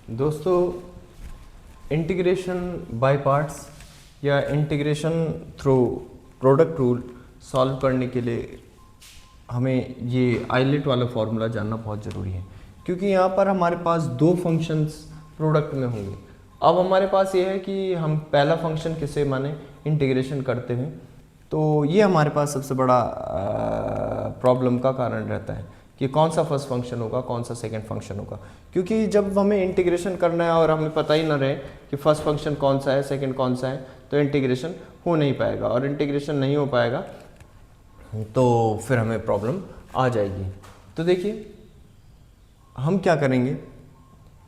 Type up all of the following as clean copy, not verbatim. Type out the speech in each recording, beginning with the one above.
दोस्तों, integration by parts या integration through product rule solve करने के लिए हमें ये आइलेट वाला फॉर्मूला जानना बहुत ज़रूरी है, क्योंकि यहाँ पर हमारे पास दो फंक्शंस प्रोडक्ट में होंगे। अब हमारे पास ये है कि हम पहला फंक्शन किसे माने इंटीग्रेशन करते हैं, तो ये हमारे पास सबसे बड़ा प्रॉब्लम का कारण रहता है कि कौन सा फर्स्ट फंक्शन होगा, कौन सा सेकंड फंक्शन होगा। क्योंकि जब हमें इंटीग्रेशन करना है और हमें पता ही ना रहे कि फर्स्ट फंक्शन कौन सा है, सेकंड कौन सा है, तो इंटीग्रेशन हो नहीं पाएगा, और इंटीग्रेशन नहीं हो पाएगा तो फिर हमें प्रॉब्लम आ जाएगी। तो देखिए, हम क्या करेंगे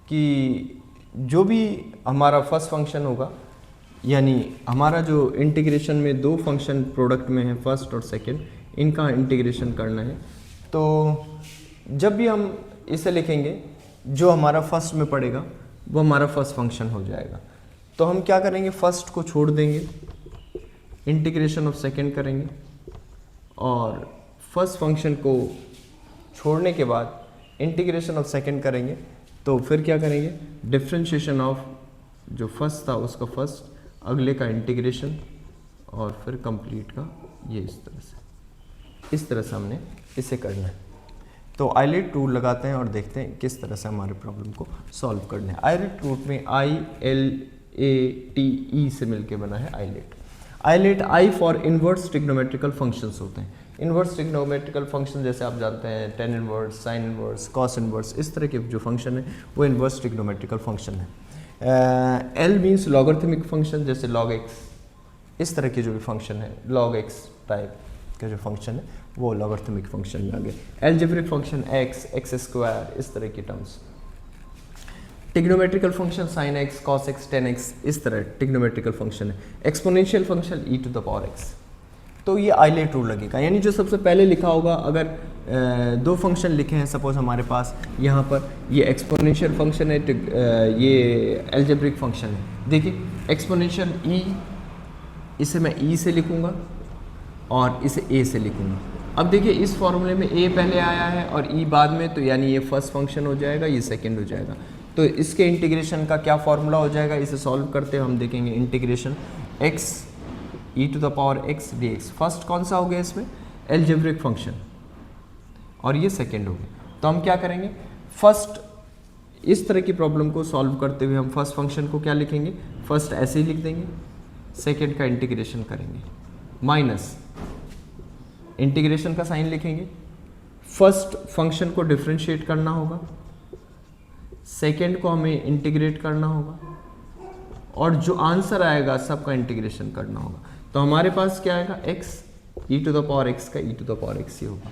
कि जो भी हमारा फर्स्ट फंक्शन होगा, यानी हमारा जो इंटीग्रेशन में दो फंक्शन प्रोडक्ट में है, फर्स्ट और सेकंड, इनका इंटीग्रेशन करना है। तो जब भी हम इसे लिखेंगे, जो हमारा फर्स्ट में पड़ेगा वो हमारा फर्स्ट फंक्शन हो जाएगा। तो हम क्या करेंगे, फर्स्ट को छोड़ देंगे, इंटीग्रेशन ऑफ सेकंड करेंगे, और फर्स्ट फंक्शन को छोड़ने के बाद इंटीग्रेशन ऑफ सेकंड करेंगे। तो फिर क्या करेंगे, डिफरेंशिएशन ऑफ जो फर्स्ट था उसका फर्स्ट, अगले का इंटीग्रेशन, और फिर कंप्लीट का ये इस तरह से हमने इसे करना है। तो आइलेट रूल लगाते हैं और देखते हैं किस तरह से हमारे प्रॉब्लम को सॉल्व करना है। आइलेट रूल में ILATE से मिलके बना है ILATE. ILATE I for inverse trigonometrical functions होते हैं। इनवर्स ट्रिग्नोमेट्रिकल फंक्शन जैसे आप जानते हैं, tan inverse, sine inverse, cos inverse, इस तरह के जो फंक्शन है वो इनवर्स ट्रिग्नोमेट्रिकल फंक्शन है। एल मीन्स लॉगरिथमिक फंक्शन, जैसे log x, इस तरह के जो भी फंक्शन है log x टाइप के जो फंक्शन है वो लॉगरिथमिक फंक्शन में आ गए। Algebraic function x, x square, इस तरह की terms. Trigonometrical function sin x, cos x, tan x, इस तरह ट्रिग्नोमेट्रिकल फंक्शन है। Exponential function e⁻x। तो ये आइलेट रूल लगेगा, यानी जो सबसे पहले लिखा होगा, अगर दो फंक्शन लिखे हैं सपोज हमारे पास, यहाँ पर ये एक्सपोनेंशियल फंक्शन है, ये एल्जेब्रिक फंक्शन है। देखिए एक्सपोनेंशियल e, इसे मैं e से लिखूँगा और इसे a से लिखूँगा। अब देखिए इस फॉर्मूले में a पहले आया है और e बाद में, तो यानी ये फर्स्ट फंक्शन हो जाएगा, ये सेकेंड हो जाएगा। तो इसके इंटीग्रेशन का क्या फॉर्मूला हो जाएगा, इसे सॉल्व करते हैं हम देखेंगे। Integration x e⁻x dx, first कौन सा हो गया इसमें, एल्जेब्रिक फंक्शन, और ये सेकेंड हो गया। तो हम क्या करेंगे, फर्स्ट इस तरह की प्रॉब्लम को सॉल्व करते हुए हम फर्स्ट फंक्शन को क्या लिखेंगे, फर्स्ट ऐसे ही लिख देंगे, सेकेंड का इंटीग्रेशन करेंगे, माइनस इंटीग्रेशन का साइन लिखेंगे। फर्स्ट फंक्शन को डिफरेंशिएट करना होगा, सेकेंड को हमें इंटीग्रेट करना होगा, और जो आंसर आएगा सबका इंटीग्रेशन करना होगा। तो हमारे पास क्या आएगा, x e⁻x का e⁻x ही होगा।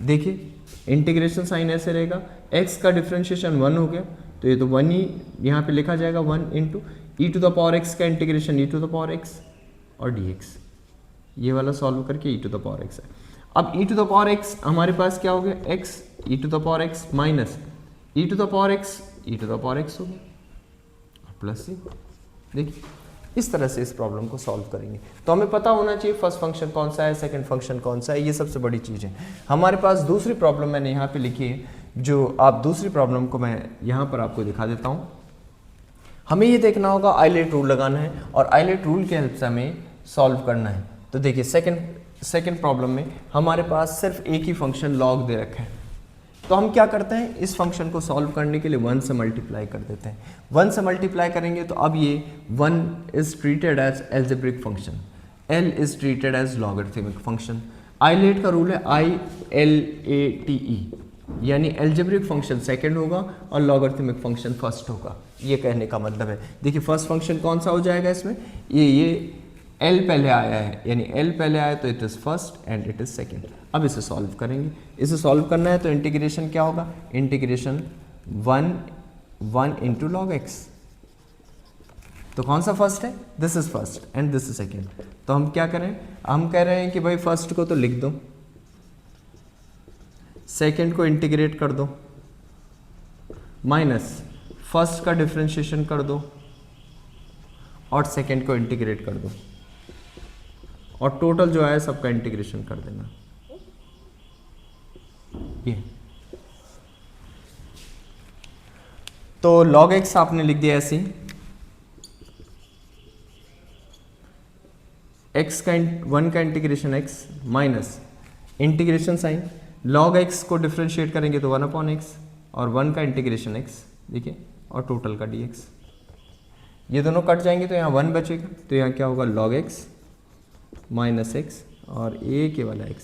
देखिए इंटीग्रेशन साइन ऐसे रहेगा, x का डिफरेंशिएशन 1 हो गया, तो ये तो 1 ही यहाँ पे लिखा जाएगा, 1 इंटू e⁻x का इंटीग्रेशन e⁻x और dx, ये वाला सॉल्व करके e⁻x है। अब e⁻x हमारे पास क्या हो गया, x e⁻x माइनस e⁻x हो गया प्लस c। देखिए इस तरह से इस प्रॉब्लम को सॉल्व करेंगे। तो हमें पता होना चाहिए फर्स्ट फंक्शन कौन सा है, सेकंड फंक्शन कौन सा है, ये सबसे बड़ी चीज़ है। हमारे पास दूसरी प्रॉब्लम मैंने यहाँ पे लिखी है, जो आप दूसरी प्रॉब्लम को मैं यहाँ पर आपको दिखा देता हूँ। हमें ये देखना होगा, आइलेट रूल लगाना है और आइलेट रूल के हेल्प से हमें सॉल्व करना है। तो देखिए सेकेंड प्रॉब्लम में हमारे पास सिर्फ एक ही फंक्शन log दे रखा है। तो हम क्या करते हैं, इस फंक्शन को सॉल्व करने के लिए 1 से मल्टीप्लाई कर देते हैं। 1 से मल्टीप्लाई करेंगे तो अब ये 1 is treated as algebraic function, l is treated as logarithmic function. ILATE का रूल है ILATE, यानी एल्जेब्रिक फंक्शन सेकंड होगा और लॉगरिथमिक फंक्शन फर्स्ट होगा। ये कहने का मतलब है, देखिए फर्स्ट फंक्शन कौन सा हो जाएगा इसमें, ये l पहले आया है, यानी l पहले आया तो it is first and it is second. अब इसे सॉल्व करेंगे, इसे सॉल्व करना है तो इंटीग्रेशन क्या होगा, इंटीग्रेशन 1 इंटू log x। तो कौन सा फर्स्ट है, this is first and this is second. तो हम क्या करें, हम कह रहे हैं कि भाई फर्स्ट को तो लिख दो, सेकेंड को इंटीग्रेट कर दो, माइनस फर्स्ट का डिफरेंशिएशन कर दो और सेकेंड को इंटीग्रेट कर दो, और टोटल जो है सबका इंटीग्रेशन कर देना। ये तो log x आपने लिख दिया ऐसे ही, x का 1 का integration x minus integration sine log x को डिफ्रेंशिएट करेंगे तो 1/x और 1 का इंटीग्रेशन x देखिए और टोटल का dx। ये दोनों कट जाएंगे तो यहाँ 1 बचेगा, तो यहाँ क्या होगा log x माइनस एक्स और a के वाला x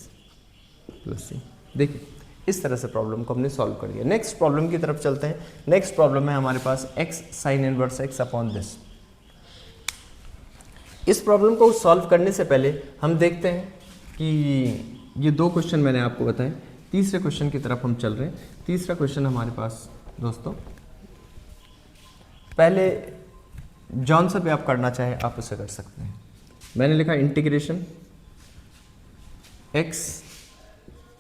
प्लस c। देखिए इस तरह से प्रॉब्लम को हमने सॉल्व कर दिया। नेक्स्ट प्रॉब्लम की तरफ चलते हैं। नेक्स्ट प्रॉब्लम है हमारे पास x sine inverse x upon this. इस प्रॉब्लम को सॉल्व करने से पहले हम देखते हैं कि ये 2 क्वेश्चन मैंने आपको बताए, तीसरे क्वेश्चन की तरफ हम चल रहे हैं। तीसरा क्वेश्चन हमारे पास दोस्तों, पहले जौन सा भी आप करना चाहे आप उसे कर सकते हैं। मैंने लिखा integration x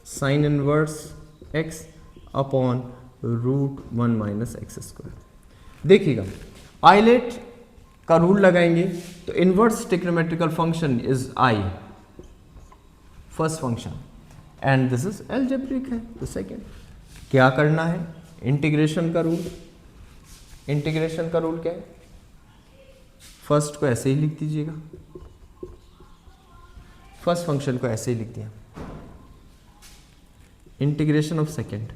sine inverse x upon √1 minus x square. देखिएगा आइलेट का रूल लगाएंगे तो inverse trigonometrical function is I first function and this is algebraic है तो सेकेंड। क्या करना है, इंटीग्रेशन का रूल। इंटीग्रेशन का रूल क्या है, फर्स्ट को ऐसे ही लिख दीजिएगा, फर्स्ट फंक्शन को ऐसे ही लिख दिया, इंटीग्रेशन ऑफ सेकेंड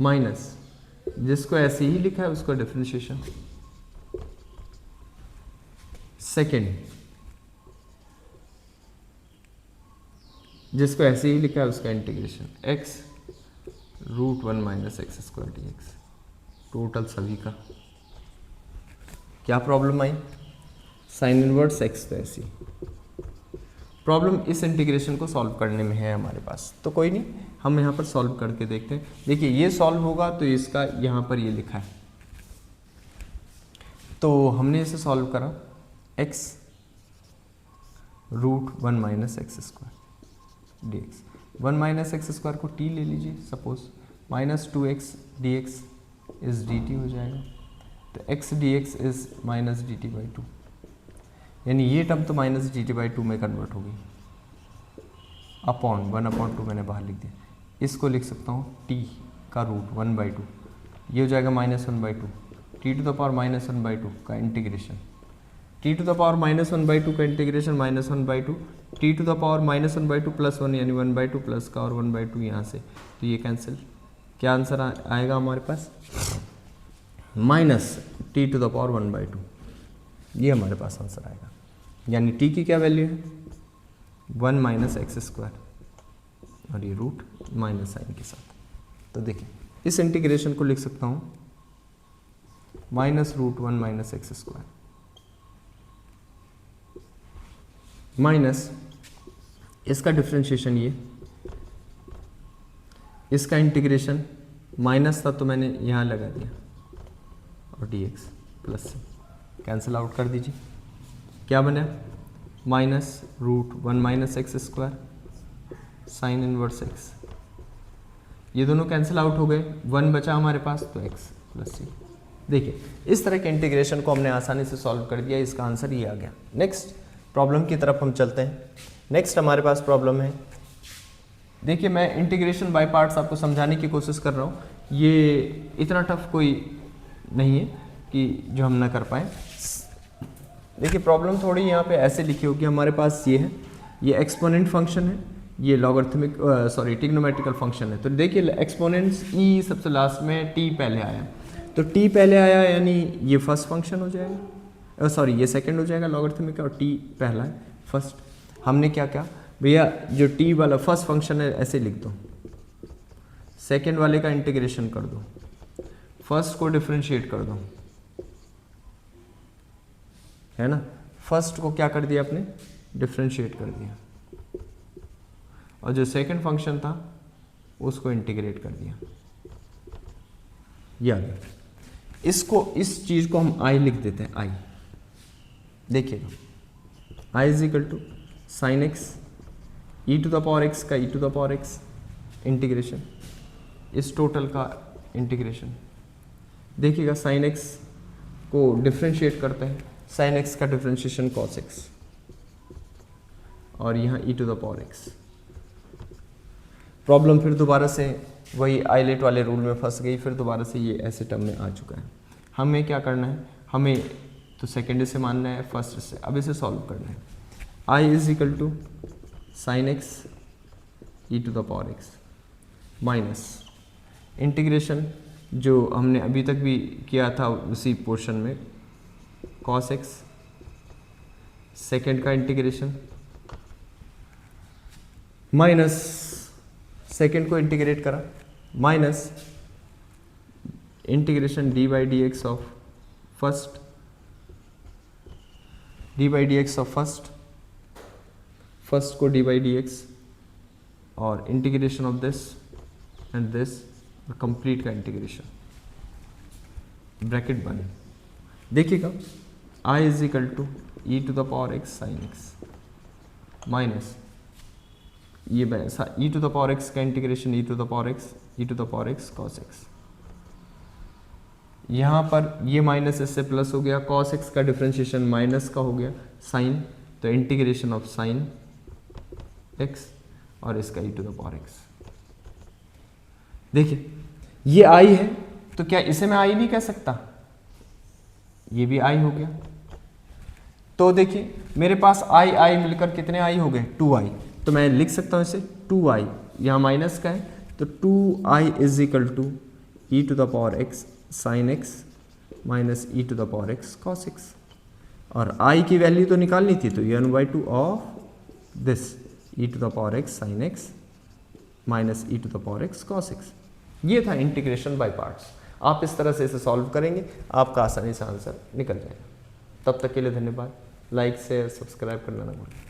माइनस जिसको ऐसे ही लिखा है उसको डिफरेंशिएशन सेकेंड, जिसको ऐसे ही लिखा है उसका integration x √1 minus x square dx। Total सभी का क्या प्रॉब्लम आई, साइन इनवर्स x तो ऐसी प्रॉब्लम इस इंटीग्रेशन को सॉल्व करने में है हमारे पास, तो कोई नहीं हम यहाँ पर सॉल्व करके देखते हैं। देखिए ये सॉल्व होगा तो इसका यहाँ पर ये लिखा है, तो हमने इसे सॉल्व करा x √1 minus x square dx। 1 minus x square को t ले लीजिए suppose, minus 2x dx is dt हो जाएगा, तो x dx is minus dt/2, यानी ये टर्म तो माइनस dt/2 में कन्वर्ट होगी, अपॉन 1/2 मैंने बाहर लिख दिया। इसको लिख सकता हूँ t का रूट 1/2, ये हो जाएगा -1/2, t⁻−1/2 का इंटीग्रेशन, t⁻−1/2 का इंटीग्रेशन -1/2, t⁻−1/2 प्लस 1 यानी 1/2 प्लस का और 1/2 यहाँ से, तो ये कैंसिल। क्या आंसर आएगा हमारे पास, -t⁻1/2, ये हमारे पास आंसर आएगा। यानी t की क्या वैल्यू है 1 माइनस एक्स स्क्वायर और ये रूट माइनस साइन के साथ। तो देखिए इस इंटीग्रेशन को लिख सकता हूँ -√1 माइनस एक्स स्क्वायर माइनस इसका डिफ्रेंशिएशन, ये इसका इंटीग्रेशन माइनस था तो मैंने यहाँ लगा दिया और dx प्लस से कैंसिल आउट कर दीजिए, क्या बना -√1 minus x square sine inverse x, ये दोनों कैंसिल आउट हो गए, 1 बचा हमारे पास तो x प्लस c। देखिए इस तरह के इंटीग्रेशन को हमने आसानी से सॉल्व कर दिया, इसका आंसर ये आ गया। नेक्स्ट प्रॉब्लम की तरफ हम चलते हैं। नेक्स्ट हमारे पास प्रॉब्लम है, देखिए मैं इंटीग्रेशन बाय पार्ट्स आपको समझाने की कोशिश कर रहा हूँ, ये इतना टफ कोई नहीं है कि जो हम ना कर पाए। देखिए प्रॉब्लम थोड़ी यहाँ पे ऐसे लिखी होगी, हमारे पास ये है, ये एक्सपोनेंट फंक्शन है, ये लॉगरिथमिक ट्रिग्नोमेट्रिकल फंक्शन है। तो देखिए एक्सपोनेंट्स e सबसे लास्ट में, t पहले आया, तो t पहले आया यानी ये फर्स्ट फंक्शन हो जाएगा, सॉरी ये सेकंड हो जाएगा लॉगरिथमिक और t पहला है फर्स्ट। हमने क्या किया भैया, जो t वाला फर्स्ट फंक्शन है ऐसे लिख दो, सेकेंड वाले का इंटीग्रेशन कर दो, फर्स्ट को डिफ्रेंशिएट कर दो, है ना, फर्स्ट को क्या कर दिया आपने डिफ्रेंशिएट कर दिया, और जो सेकंड फंक्शन था उसको इंटीग्रेट कर दिया, ये आ गया। इसको इस चीज को हम i लिख देते हैं, i देखिएगा i is equal to sine x e⁻x का e⁻x इंटीग्रेशन, इस टोटल का इंटीग्रेशन। देखिएगा साइन एक्स को डिफ्रेंशिएट करते हैं, साइन एक्स का डिफ्रेंशिएशन कॉस एक्स और यहाँ e⁻x। प्रॉब्लम फिर दोबारा से वही आइलेट वाले रूल में फंस गई, फिर दोबारा से ये ऐसे टर्म में आ चुका है। हमें क्या करना है, हमें तो सेकेंड से मानना है, फर्स्ट से। अब इसे सॉल्व करना है। I is equal to sine X E to the power X minus integration जो हमने अभी तक भी किया था उसी पोर्शन में, कॉस एक्स, सेकेंड का इंटीग्रेशन माइनस सेकेंड को इंटीग्रेट करा, minus integration d by d x of first, d by d x of first को डी बाई डी एक्स, और integration of this and this, complete का integration, bracket बने। देखिएगा I is equal to e to the power x sine x minus ये e to the power x का integration e to the power x, E to the power x cos x. यहाँ पर ये minus इससे plus हो गया, cos x का differentiation minus का हो गया, साइन, तो इंटीग्रेशन ऑफ साइन एक्स और इसका ई टू द पावर एक्स। देखिए ये आई है, तो क्या इसे मैं आई नहीं कह सकता, ये भी आई हो गया। तो देखिए मेरे पास आई आई मिलकर कितने आई हो गए, 2i, तो मैं लिख सकता हूं इसे 2i, यहाँ माइनस का है तो 2i is equal to e to the power x sine x minus e to the power x cos x, और i की वैल्यू तो निकालनी थी, तो n/2 of this e to the power x sine x minus e to the power x cos x. ये था integration by parts. आप इस तरह से इसे सॉल्व करेंगे, आपका आसानी से आंसर निकल जाएगा। तब तक के लिए धन्यवाद। लाइक से सब्सक्राइब करना ना भूलें।